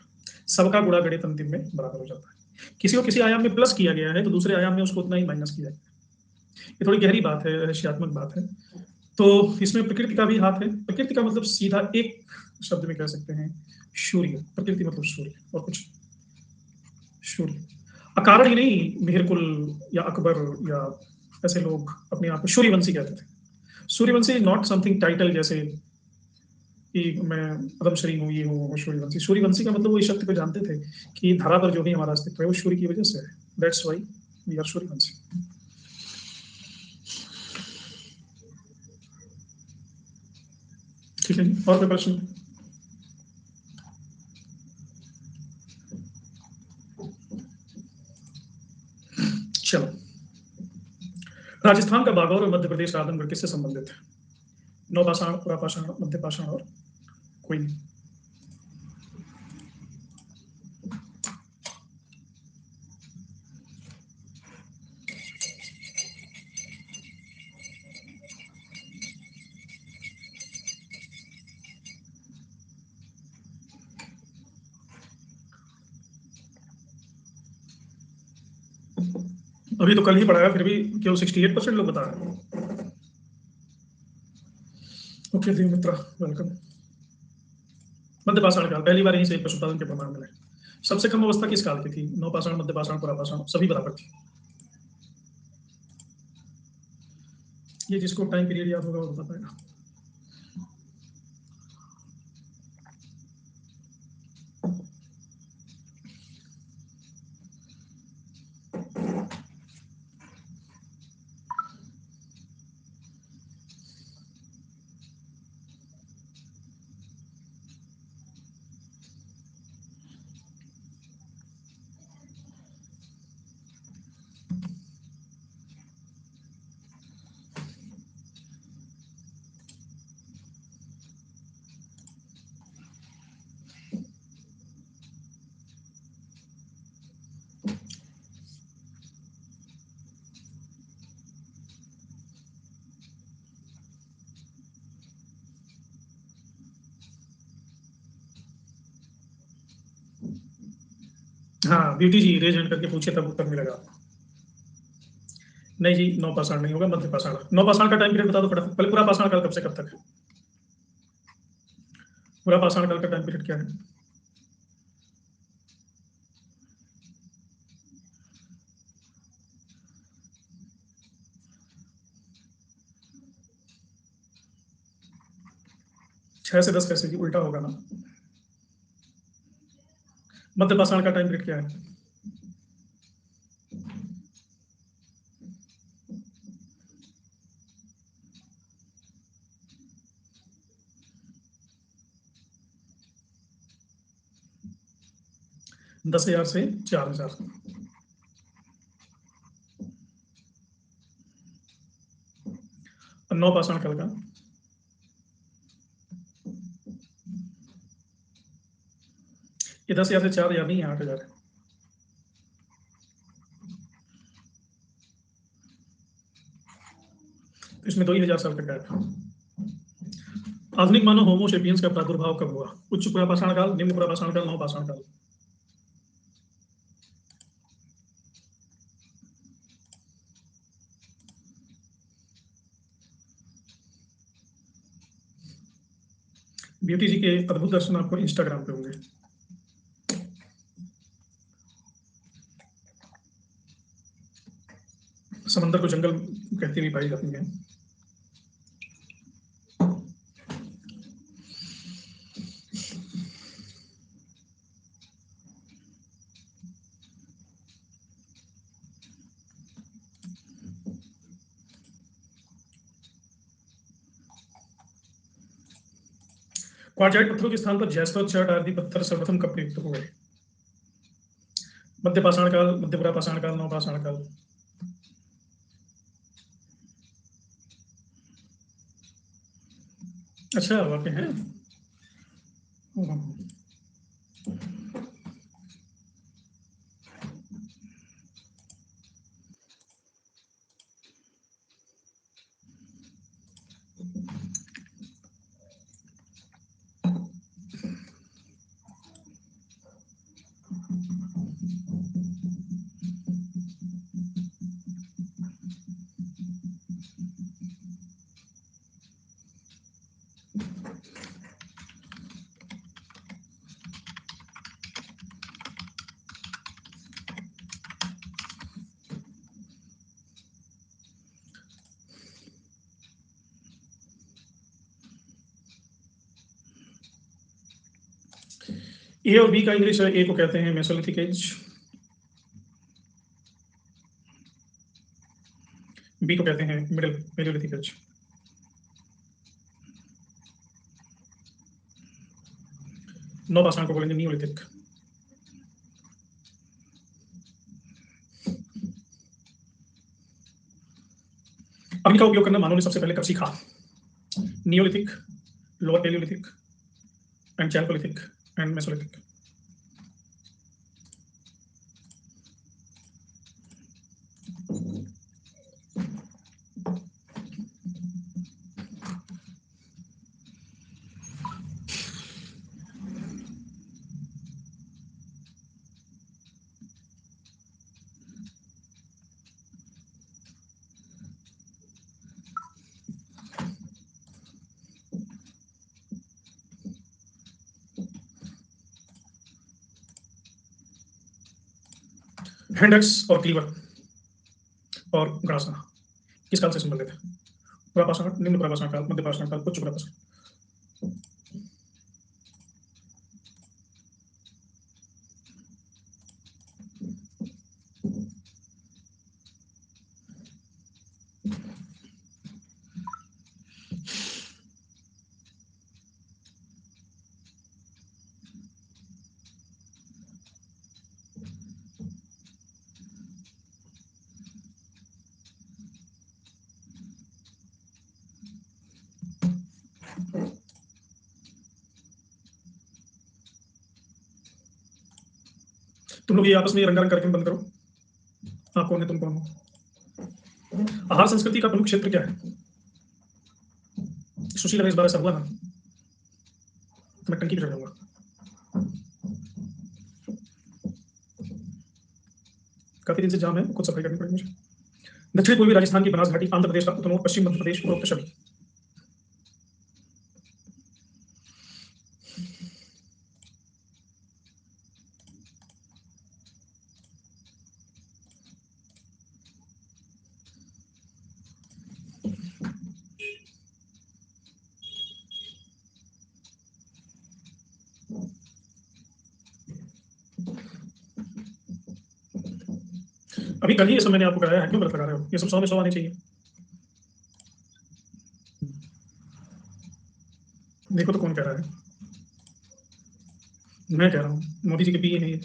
सबका गुणा गणित अंतिम में बराबर हो जाता है। किसी को किसी आयाम में प्लस किया गया है तो दूसरे आयाम में उसको उतना ही माइनस किया जाएगा। ये थोड़ी गहरी बात है, रहस्यात्मक बात है। तो इसमें प्रकृति का भी हाथ है। प्रकृति का मतलब सीधा एक शब्द में कह सकते हैं सूर्य। प्रकृति मतलब सूर्य, और कुछ सूर्य अकारण ही नहीं। मिहिरकुल या अकबर या ऐसे लोग अपने आप को सूर्यवंशी कहते थे। सूर्यवंशी नॉट समथिंग टाइटल, जैसे कि मैं पद्मश्री हूँ, ये हूँ सूर्यवंशी। सूर्यवंशी का मतलब वो इस शक्ति को जानते थे कि धरा पर जो भी हमारा अस्तित्व है वो सूर्य की वजह से है। That's why we are Suryavanshi. ठीक है जी, और कोई प्रश्न? चलो, राजस्थान का बागौर और मध्य प्रदेश आदमगढ़ किससे संबंधित है? नवपाषाण, पुरापाषाण, मध्यपाषाण और कोई नहीं? अभी तो कल ही पढ़ाया, फिर भी क्यों 68% लोग बता रहे हैं। Okay देवमित्रा, welcome. मध्यपाषाण काल, पहली बार यहीं से पशुपालन के प्रमाण मिले। सबसे कम अवस्था किस काल की थी? नवपाषाण, मध्यपाषाण, पुरापाषाण, सभी बराबर थी। ये जिसको टाइम पीरियड याद होगा वो बता पाएगा। हाँ, ब्यूटी जी रेज हैंड करके पूछे तब उत्तर मिलेगा आपको। नहीं जी, नवपाषाण नहीं होगा, मध्यपाषाण। नवपाषाण का टाइम पीरियड बता दो फटाफट। पहले पुरापाषाण काल कब से कब तक है? पुरापाषाण काल का टाइम पीरियड क्या है? छह से 10 कैसे जी, उल्टा होगा ना। मध्यपाषाण का टाइम पीरियड क्या है? दस हजार से 4000। नवपाषाण काल का ये 10,000 से 4,000 नहीं है, 8,000 है। तो इसमें 2,000 साल का गैप है। आधुनिक मानव होमो सेपियंस का प्रादुर्भाव कब हुआ? उच्च पुरापाषाण काल, निम्न पुरापाषाण काल, नवपाषाण काल। ब्यूटी जी के अद्भुत दर्शन आपको इंस्टाग्राम पे होंगे। समंदर को जंगल कहती हुई पाई जाती है। क्वार्टजाइट पत्थरों के स्थान पर जैस्पर, चर्ट आदि पत्थर सर्वप्रथम कब प्रयुक्त हुए? मध्य पाषाण काल, मध्यपुरा पाषाण काल, नवपाषाण काल। अच्छा, वाकई है। ए और बी का इंग्लिश है। ए को कहते हैं मेसोलिथिक एज, बी को कहते हैं मिडिल मेसोलिथिक एज। नवपाषाण को बोलेंगे न्यूलिथिक। अग्नि का उपयोग करना मानव ने सबसे पहले कब सीखा? Neolithic, lower Palaeolithic and Chalcolithic and Mesolithic. Handaxe और क्लीवर और ग्रासना किस काल से संबंधित है? पुरापाषाण, निम्न पुरापाषाण काल, मध्य पाषाण काल, उच्च पुरापाषाण। तुम लोग ये आपस में रंगारंग करके बंद करो। आप कौन है, तुम कौन हो? आहार संस्कृति का प्रमुख क्षेत्र क्या है? सुशील, अगर इस बार ऐसा हुआ ना तो मैं टंकी पे चढ़ जाऊंगा। काफी दिन से जाम है, खुद सफाई करनी पड़ेगी मुझे। दक्षिण पूर्वी राजस्थान की बनास घाटी, आंध्र प्रदेश का उत्तर पश्चिम मध्य प्रदेश, उपरोक्त सभी। अभी कल ही ये सब मैंने आपको कराया है, क्यों गलत लगा रहे हो? ये सब 100 में 100 आने चाहिए। देखो तो कौन कह रहा है? मैं कह रहा हूँ, मोदी जी के पीए नहीं है।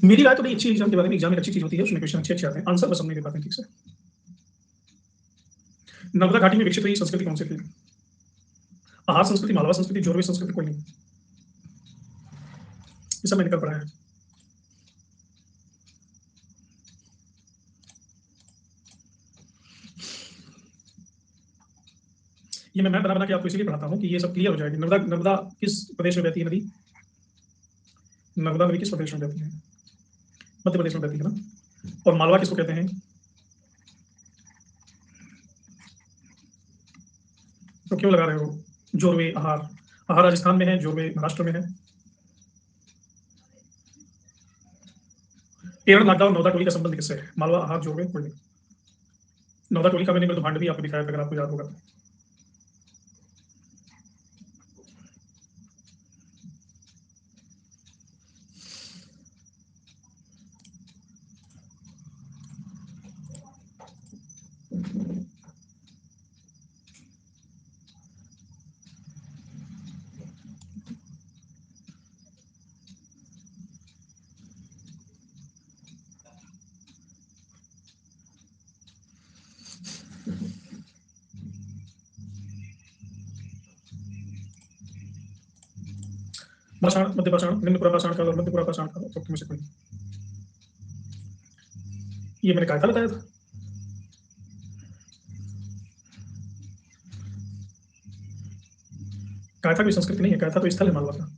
मेरी राय तो नहीं अच्छी एग्जाम के बारे में। एग्जाम एक अच्छी चीज होती है, उसमें क्वेश्चन अच्छे आते हैं, आंसर बस हम नहीं दे पाते ठीक से। नर्मदा घाटी में विकसित हुई संस्कृति कौन सी थी? आहार संस्कृति, मालवा संस्कृति, जोरवे संस्कृति, कोई नहीं। ये सब मैंने कल पढ़ा है। ये मैं बना बना के आपको इसलिए पढ़ाता हूँ कि ये सब क्लियर हो जाएगी। नर्मदा नर्मदा किस प्रदेश में बहती है नदी? नर्मदा नदी किस प्रदेश में बहती है? मध्य प्रदेश में बहती है ना। और मालवा किसको कहते हैं? तो क्यों लगा रहे हो? जोरवे, आहार। आहार राजस्थान में है, जोरवे महाराष्ट्र में है। एरण, नागदा और नौदा टोली का संबंध किससे है? मालवा, आहार, जोरवे, कोई नहीं। नौदा टोली का मैंने तो भांड भी आपको दिखाया था, अगर आपको याद होगा तो। पाषाण, मध्य पाषाण, निम्न पुरा पाषाण काल और मध्य पुरा पाषाण काल, तो में से कोई। ये मैंने कायथा बताया था। कायथा कोई संस्कृत नहीं है, कायथा तो स्थल है मालवा का।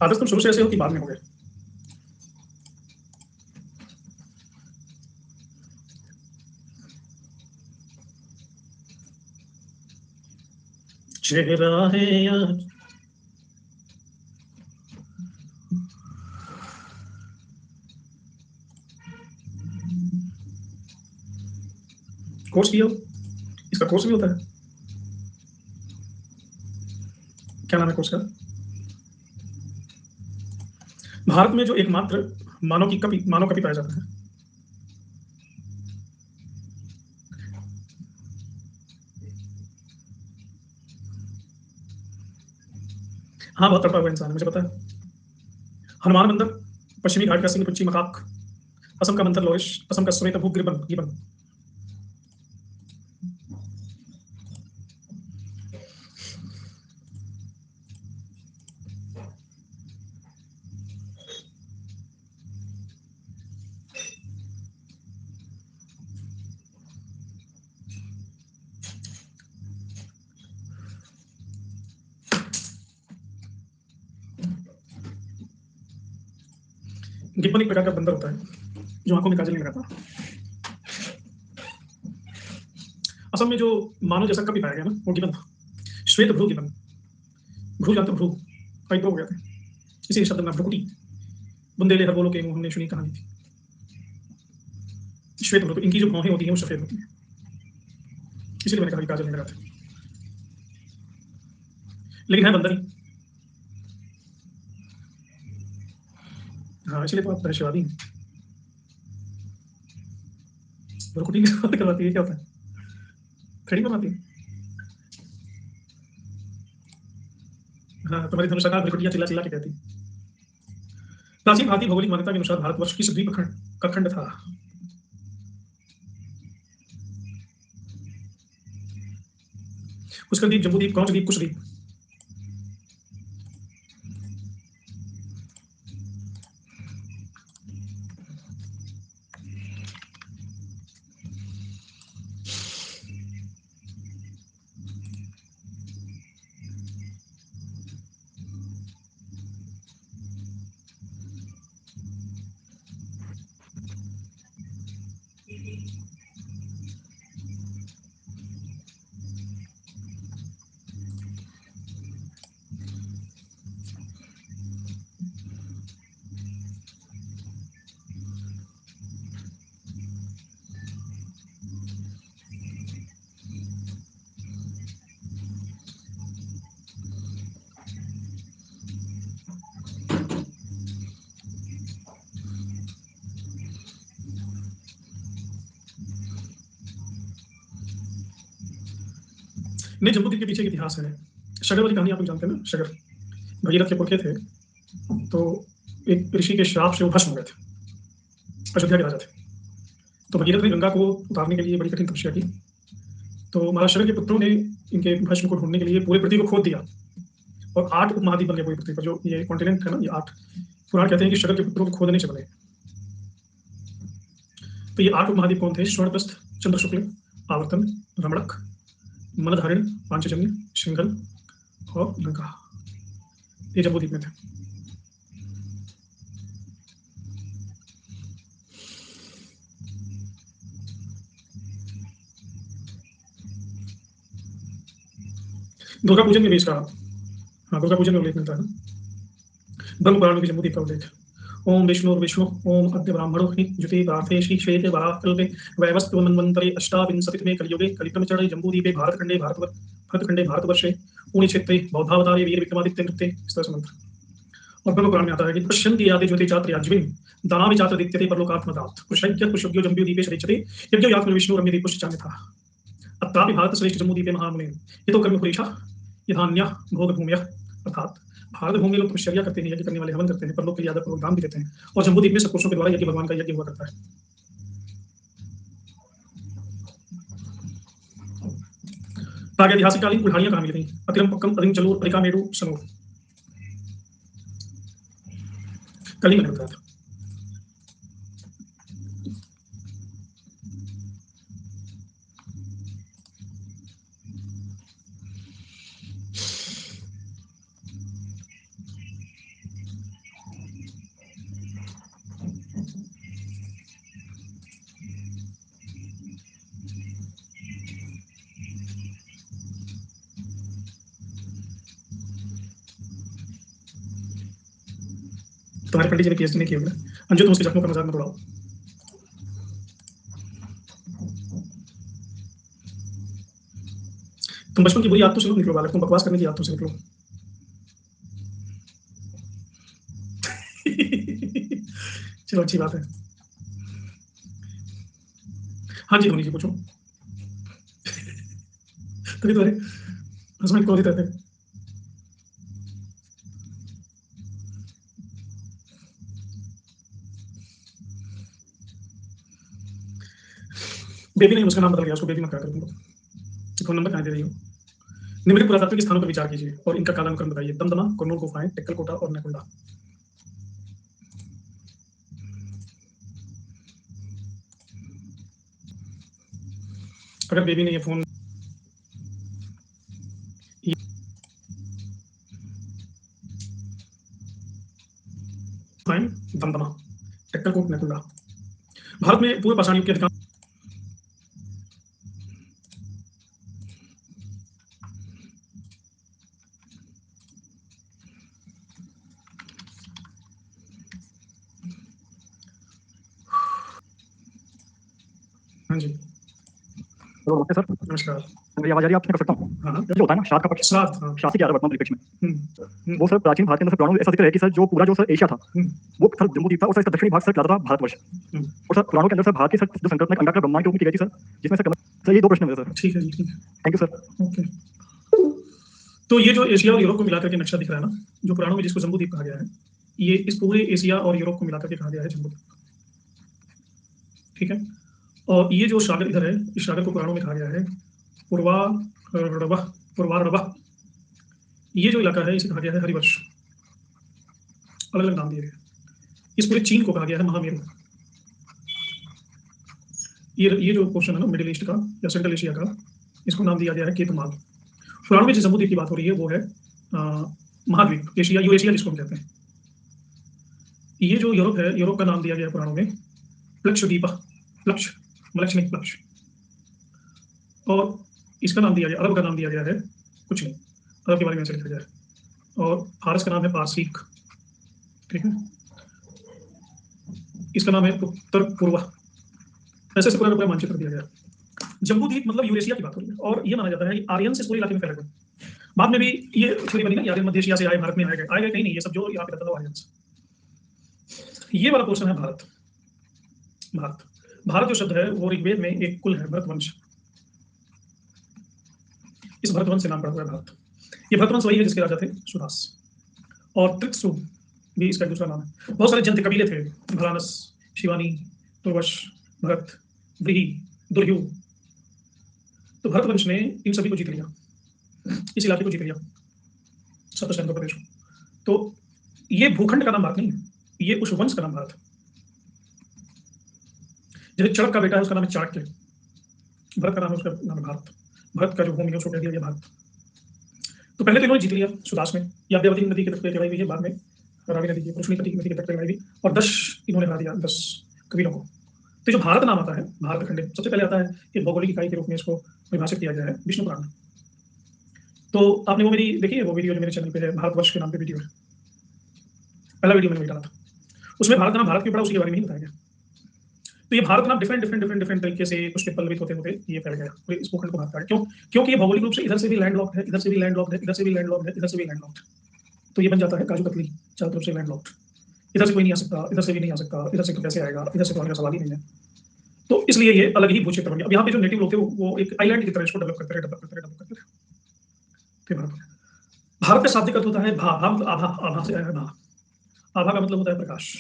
आदत तुम शुरू से ऐसे हो कि बाद में हो गए? चेहरा है यार, कोर्स किया हो? इसका कोर्स भी होता है। क्या नाम है कोर्स का? भारत में जो एकमात्र मानव कपि पाया जाता है। हाँ, बहुत तड़पा हुआ इंसान है, मुझे पता है। हनुमान बंदर, पश्चिमी घाट का सिंह, पुच्ची मकाक, असम का मंथर लोरिश, असम का श्वेत भूप गिबन गिबन। गिब्बन एक प्रकार का बंदर होता है जो आंखों में काजल नहीं लगाता। असम में जो मानव जैसा कभी पाया गया ना, वो गिबन था, श्वेत भ्रू गिबन। भ्रू जानते हो? भ्रू हाइड्रो हो गया था, इसी शब्द में भ्रुकुटी। बुंदेले हरबोलो के मुंह हमने सुनी कहानी थी। श्वेत भ्रू, तो इनकी जो भौहें होती हैं वो सफेद होती हैं, इसीलिए मैंने कहा कि काजल नहीं लगाते, लेकिन है बंदर ही। हाँ, इसलिए तो आप रहस्यवादी हैं। भ्रुकुटी की बात करवाती है, क्या होता है? थ्रेडिंग करवाती है। हाँ, तुम्हारी धनुषाकार भ्रुकुटियां चिल्ला चिल्ला के कहती है। प्राचीन भारतीय भौगोलिक मान्यता के अनुसार भारतवर्ष किस द्वीप का खंड था? पुष्कर द्वीप, जम्बू द्वीप, कौन द्वीप, कुश द्वीप। नहीं, जम्बू द्वीप के पीछे एक इतिहास है। शगर वाली कहानी आप लोग जानते हैं ना? शगर भगीरथ के पुरखे थे, तो एक ऋषि के श्राप से वो भस्म हो गए थे, अयोध्या के राजा थे। तो भगीरथ ने गंगा को उतारने के लिए बड़ी कठिन तपस्या की, तो महाराष्ट्र के पुत्रों ने इनके भस्म को ढूंढने के लिए पूरी पृथ्वी को खोद दिया और 8 उपमहाद्वीप बन गए पूरी पृथ्वी पर। जो ये कॉन्टिनेंट है ना, ये 8 पुराण कहते हैं कि शगर के पुत्रों को खोदने से बने। तो ये 8 उपमहाद्वीप कौन थे? स्वर्णप्रस्थ, चंद्रशुक्ल, आवर्तन, रमणक, मनधारिण, पांचजन्य, सिंघल और लंका। ये जम्बूद्वीप में थे। दुर्गा पूजन में भी इसका, हाँ, दुर्गा पूजन में उल्लेख मिलता है ना, ब्रह्म पुराण में भी जम्बूद्वीप का उल्लेख। ओम विष्णु ओम अद्य ब्राह्मणो हि जुते पार्थे श्री श्वेते वराहकल्पे वैवस्वत मन्वन्तरे अष्टाविंशतितमे कलियुगे कलितमचरे जम्बूद्वीपे भारतखंडे भारतवर्षे पुण्य क्षेत्रे बौद्धावतारे वीर विक्रमादित्य नृत्ये। इस तरह से मंत्र। और ब्रह्म पुराण में आता है कि पश्यन्ति याते ज्योति चात्र याज्विन दानावि चात्र दित्यते परलोकात्मदात् कुशैक्य कुशुग्यो जम्बूद्वीपे शरीचते यज्ञो यात्म विष्णु रम्यते पुष्चान्यथा अत्रापि भारत श्रेष्ठ जम्बूद्वीपे महामुने ये तो कर्म पुरीषा यथान्य भोग भूम्यः। अर्थात भारत भूमि लोग तपश्चर्या करते हैं, यज्ञ करने वाले हवन करते हैं, परलोक के लिए आदर दान भी देते हैं, और जम्बूद्वीप में सत्पुरुषों के द्वारा यज्ञ भगवान का यज्ञ हुआ करता है। प्रागैतिहासिककालीन कुल्हाड़ियां कहाँ मिल गई? अतिरम पक्कम अदिम चलूर परिकामेरु सनूर, कल ही मैंने बताया था। तुम्हारे पंडित जी ने पीएचडी नहीं किया होगा। अंजू, तुम उसके जख्मों का मजाक मत उड़ाओ। तुम बचपन की बुरी आदतों से निकलो बालक, तुम बकवास करने की आदतों से निकलो। चलो, अच्छी बात है। हाँ जी, धोनी जी पूछो। तभी तो हस्बैंड क्रोधित रहते हैं। बेबी नहीं, उसका नाम बदल गया, उसको बेबी मत कहा करो। फोन नंबर कहाँ दे रही हो? निम्नलिखित पुरातात्विक स्थानों पर विचार कीजिए और इनका कालानुक्रम बताइए। दमदमा, कुरनूल गुफाएं, टेक्कल कोटा और नेकुंडा। अगर बेबी ने ये फोन दमदमा, टेक्कल कोट, नेकुंडा। भारत में पूर्व पाषाण युग के अधिकांश हाँ जी, हेलो, नमस्ते सर। नमस्कार। मेरी आवाज आ रही है? आपसे कर सकता हूँ? हाँ, जो होता है ना श्राद्ध का पक्ष, श्राद्ध, हाँ। शास्त्री क्या वर्तमान परिप्रेक्ष्य में वो सर प्राचीन भारत के अंदर पुराणों में ऐसा जिक्र है कि सर जो पूरा जो सर एशिया था वो सर जम्बूद्वीप था, और सर इसका दक्षिणी भाग सर कहलाता था भारतवर्ष। और सर पुराणों के अंदर सर भारत की सर जो संकल्पना अंडाकार ब्रह्मांड के रूप में की गई थी सर, जिसमें सर ये 2 प्रश्न मेरे सर। ठीक है जी, ठीक है। Thank you sir. ओके, तो ये जो एशिया और यूरोप को मिलाकर के नक्शा दिख रहा है ना, जो पुराणों में जिसको जम्बूद्वीप कहा गया है, ये इस पूरे एशिया और यूरोप को मिलाकर के कहा गया है जम्बूद्वीप। ठीक है। और ये जो सागर इधर है, इस सागर को पुराणों में कहा गया है पूर्वारवः। ये जो इलाका है इसे कहा गया है हरिवर्ष। अलग अलग नाम दिए गए। इस पूरे चीन को कहा गया है महामेरु। ये जो पोर्शन है ना मिडिल ईस्ट का या सेंट्रल एशिया का, इसको नाम दिया गया है केतुमाल। पुराणों में जिस जम्बूद्वीप की बात हो रही है वो है महाद्वीप, एशिया, यूरेशिया जिसको हम कहते हैं। ये जो यूरोप है, यूरोप का नाम दिया गया है पुराणों में प्लक्षद्वीप, प्लक्ष मलक्ष नहीं, प्लक्ष। और इसका नाम दिया गया, अरब का नाम दिया गया है कुछ नहीं, अरब के बारे में ऐसे लिखा गया है। और फारस का नाम है पारसीक। ठीक है। इसका नाम है उत्तर पूर्व। ऐसे से पूरा मानचित्र दिया गया। जम्बूद्वीप मतलब यूरेशिया की बात हो रही है, और ये माना जाता है कि आर्यन से पूरे इलाके में फैले हुए। बाद में भी ये थ्योरी बनी ना, आर्यन मध्य एशिया से आए, भारत में आए गए कहीं नहीं, ये सब जो यहाँ पे रहता था आर्यन। ये वाला पोर्शन है भारत। भारत भारत जो शब्द है वो ऋग्वेद में एक कुल है, भरतवंश। इस भरतवंश से नाम पड़ा हुआ है भारत। ये भरतवंश वही है जिसके राजा थे सुदास। और त्रिक्सु भी इसका दूसरा नाम है। बहुत सारे जन कबीले थे, भरानस, शिवानी, तुर्वश, भरत, व्रीहि, दुर्यु। तो भरतवंश ने इन सभी को जीत लिया, इस इलाके को जीत लिया, सतसंग प्रदेश को। तो ये भूखंड का नाम भारत नहीं है, ये उस वंश का नाम भारत है। जैसे चड़क का बेटा है उसका नाम है चाणक्य, भरत का नाम है, उसका नाम है भारत। भरत का जो भूमि है उसको कह दिया भारत। तो पहले तो इन्होंने जीत लिया सुदास में, या अद्यावती नदी के तट पर लड़ाई हुई है, बाद में रावी नदी की, पुरुषनी नदी के तट पर लड़ाई हुई, और 10 इन्होंने हरा दिया, 10 कबीलों को। तो जो भारत नाम आता है, भारत खंड, सबसे पहले आता है कि भौगोलिक इकाई के रूप में इसको परिभाषित किया गया है विष्णु पुराण में। तो आपने वो मेरी देखी है, वो वीडियो जो मेरे चैनल पे है, भारतवर्ष के नाम पे वीडियो है, पहला वीडियो मैंने डाला था, उसमें भारत नाम भारत क्यों पड़ा उसके बारे में नहीं बताया गया। तो ये भारत नाम डिफरेंट तरीके से उसके पल्लवित होते होते ये फैल गया, पूरे इस भूखंड को भारत कहा। क्यों? क्योंकि ये भौगोलिक रूप से इधर से भी लैंडलॉक्ड है, इधर से भी लैंडलॉक्ड है, इधर से भी लैंडलॉक्ड है, इधर से भी लैंडलॉक्ड। तो ये बन जाता है काजू कतली, चारों तरफ से लैंडलॉक्ड। इधर से कोई नहीं आ सकता, इधर से भी नहीं आ सकता, इधर से कैसे आएगा, इधर से तो आने का सवाल ही नहीं है। तो इसलिए ये अलग ही भूक्षेत्र बन गया। अब यहाँ पे जो नेटिव लोग थे वो एक आइलैंड की तरह इसको डेवलप करते रहे। तो भारत का शाब्दिक अर्थ होता है भा, भा मतलब आभा, आभा से आया है भा। आभा का मतलब होता है प्रकाश,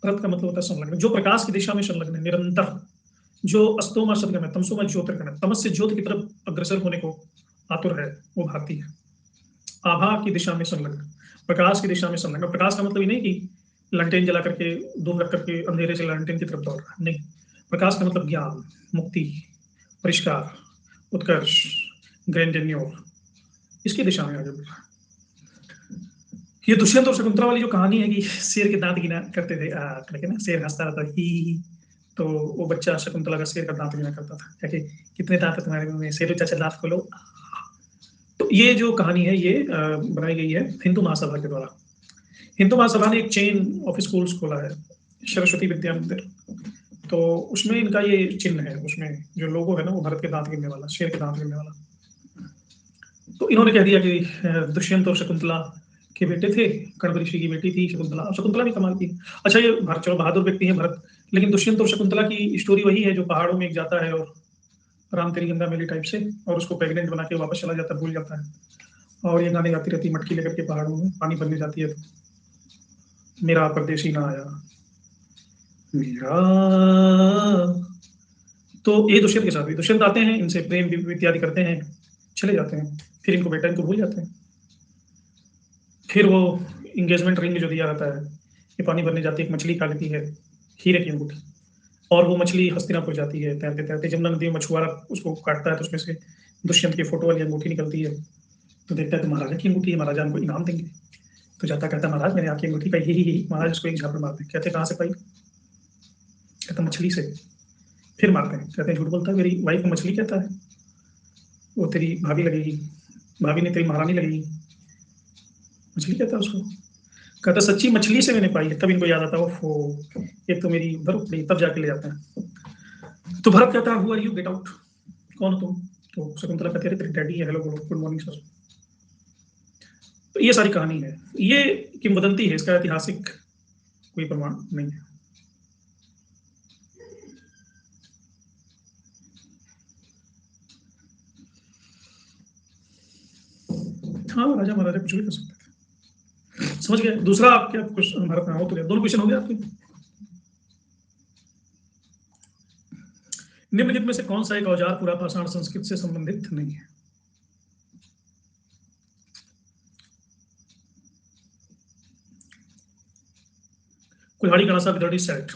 परत का मतलब होता है संलग्न, जो प्रकाश की दिशा में संलग्न है, निरंतर, जो अस्तोमा सदगम है, तमसोमा ज्योतिर्गम है, तमस से ज्योति की तरफ अग्रसर होने को आतुर है, वो भारती है। आभा की दिशा में संलग्न, प्रकाश की दिशा में संलग्न। प्रकाश का मतलब ये नहीं कि लंटेन जला करके धूप रख करके अंधेरे से लंटेन की तरफ दौड़ रहा, नहीं। प्रकाश का मतलब ज्ञान, मुक्ति, परिष्कार, उत्कर्ष, ग्रैंडेन्योर, इसकी दिशा में आगे बढ़ रहा है। ये दुष्यंत और शकुंतला वाली जो कहानी है कि शेर के दांत गिना करते थे, करके ना, शेर हंसता रहता ही, तो वो बच्चा शकुंतला का शेर का दांत गिना करता था, क्या कि कितने दांत है तुम्हारे मुंह में, शेर चाचा दांत खोलो। तो ये जो कहानी है ये बनाई गई है हिंदू महासभा के द्वारा। हिंदू महासभा ने एक चेन ऑफ स्कूल्स खोला है, सरस्वती विद्या मंदिर। तो उसमें इनका ये चिन्ह है, उसमें जो लोगो है ना वो भारत के दांत गिनने वाला, शेर के दांत गिनने वाला। तो इन्होंने कह दिया कि दुष्यंत और शकुंतला के बेटे थे, कण्व ऋषि की बेटी थी शकुंतला। शकुंतला भी कमाल की, अच्छा ये चलो बहादुर व्यक्ति है भरत, लेकिन दुष्यंत और शकुंतला की स्टोरी वही है जो पहाड़ों में एक जाता है और राम तेरी गंगा मेली टाइप से, और उसको प्रेग्नेंट बना के वापस चला जाता है, भूल जाता है, और ये गाने गाती रहती मटकी लेकर के पहाड़ों में पानी भरने जाती है, तो मेरा परदेसी ना आया मेरा। तो ये दुष्यंत के साथ भी, दुष्यंत आते हैं, इनसे प्रेम इत्यादि करते हैं, चले जाते हैं, फिर इनको बेटा इनको भूल जाते हैं। फिर वो इंगेजमेंट रिंग जो दिया रहता है, ये पानी भरने जाती है, एक मछली खा लेती है, हीरे की अंगूठी, और वो मछली हस्तिनापुर जाती है तैरते तैरते, जमुना नदी में मछुआरा उसको काटता है तो उसमें से दुष्यंत की फोटो वाली अंगूठी निकलती है, तो देखता है तो महाराजा की अंगूठी है, महाराजा हमको इनाम देंगे। तो जाता कहता महाराज मैंने आपकी अंगूठी पाई, ही महाराज उसको एक झापड़ मारते। कहते कहाँ से पाई? कहता मछली से। फिर मारते हैं, कहते हैं झूठ बोलता है, मेरी वाइफ को मछली कहता है, वो तेरी भाभी लगेगी, भाभी ने तेरी महारानी लगेगी, मछली कहता है उसको। कहता सच्ची मछली से मैंने पाई है। तब इनको याद आता है एक तो मेरी उधर पड़ी, तब जाके ले जाते हैं। तो भरत कहता है who are you, get out, कौन हो तुम? तो शकुंतला कहती है तेरी डैडी है, हेलो बोलो, गुड मॉर्निंग सर। तो ये सारी कहानी है, ये किंवदंती है, इसका ऐतिहासिक कोई प्रमाण नहीं है। हाँ राजा महाराजा कुछ भी कर सकते थे। समझ गए? दूसरा आप क्या कुछ भारत में हो तो दोनों क्वेश्चन हो गए आपके। निम्नलिखित में से कौन सा एक औजार पूरा पाषाण संस्कृत से संबंधित नहीं है? कुल्हाड़ी, गणासा, विदर्डी, सेल्ट।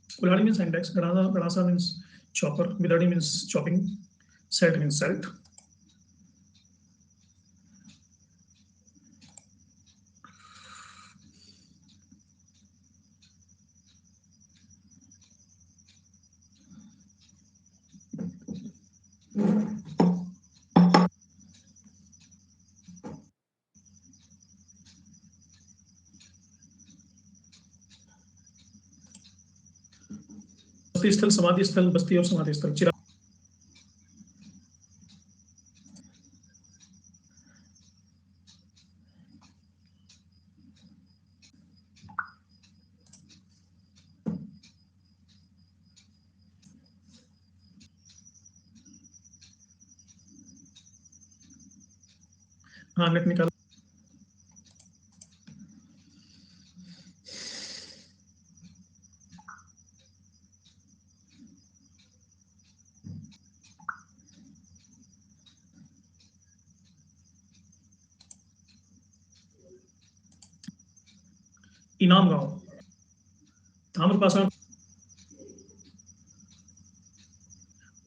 कुल्हाड़ी मीन्स इंडेक्स, गणासा मीन्स चॉपर, विदर्डी means chopping, celt means celt. बस्ती स्थल, समाधि स्थल, बस्ती और समाधि स्थल, चिरा। हाँ नेट निकाल। इनाम गांव, ताम्रपाषाण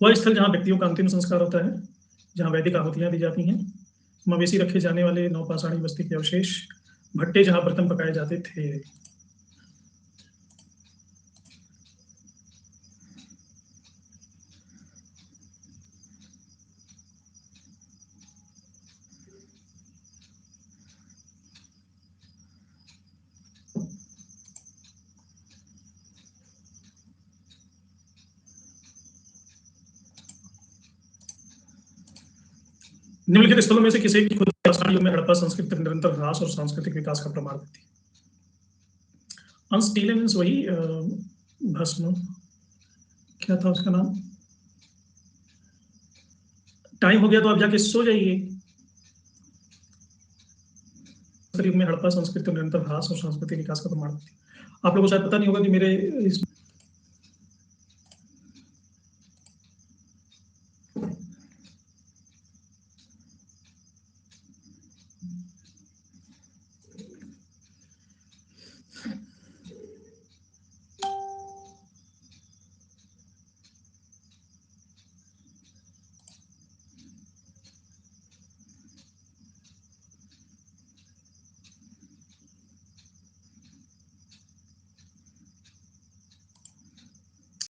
वह स्थल जहाँ व्यक्तियों का अंतिम संस्कार होता है, जहाँ वैदिक आहुतियां दी जाती हैं, मवेशी रखे जाने वाले नवपाषाणी बस्ती के अवशेष, भट्टे जहाँ बर्तन पकाए जाते थे। निम्नलिखित स्थलों में से किसी की खुद युग में हड़प्पा संस्कृति निरंतर ह्रास और सांस्कृतिक विकास का प्रमाण देती है? अनस्टीले मीन्स वही भस्म, क्या था उसका नाम? टाइम हो गया तो आप जाके सो जाइए। युग में हड़प्पा संस्कृति निरंतर ह्रास और सांस्कृतिक विकास का प्रमाण देती है। आप लोगों को शायद पता नहीं होगा कि मेरे इस